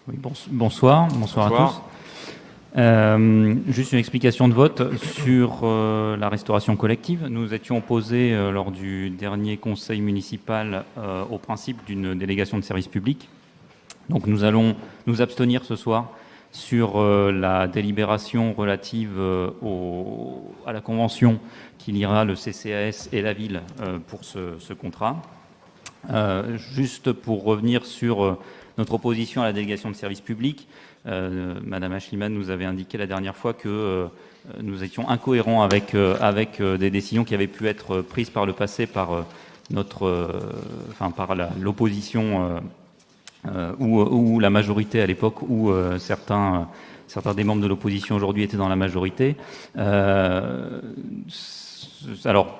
Oui, bonsoir à tous. Juste une explication de vote sur la restauration collective. Nous étions opposés lors du dernier conseil municipal au principe d'une délégation de service public. Donc nous allons nous abstenir ce soir sur la délibération relative à la convention qui liera le CCAS et la ville pour ce contrat. Juste pour revenir sur notre opposition à la délégation de service public, Madame Aeschlimann nous avait indiqué la dernière fois que nous étions incohérents avec des décisions qui avaient pu être prises par le passé par l'opposition ou la majorité à l'époque, où certains des membres de l'opposition aujourd'hui étaient dans la majorité. Alors,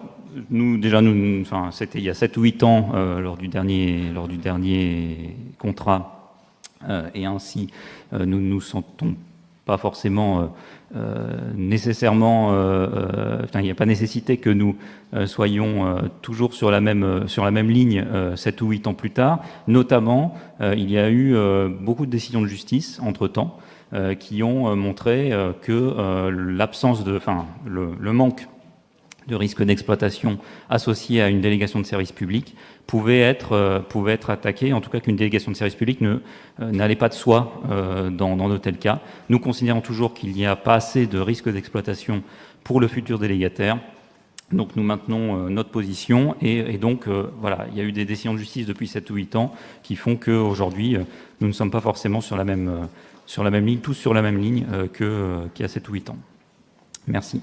c'était il y a 7 ou 8 ans, lors du dernier contrat, et ainsi, nous ne nous sentons pas forcément nécessairement... il n'y a pas nécessité que nous soyons toujours sur la même ligne 7 ou 8 ans plus tard. Notamment, il y a eu beaucoup de décisions de justice, entre-temps, qui ont montré que le manque de risque d'exploitation associé à une délégation de service public pouvait être attaqué, en tout cas qu'une délégation de service public n'allait pas de soi dans de tels cas. Nous considérons toujours qu'il n'y a pas assez de risque d'exploitation pour le futur délégataire. Donc nous maintenons notre position et donc voilà, il y a eu des décisions de justice depuis 7 ou 8 ans qui font qu'aujourd'hui nous ne sommes pas forcément sur la même ligne, tous sur la même ligne qu'il y a 7 ou 8 ans. Merci.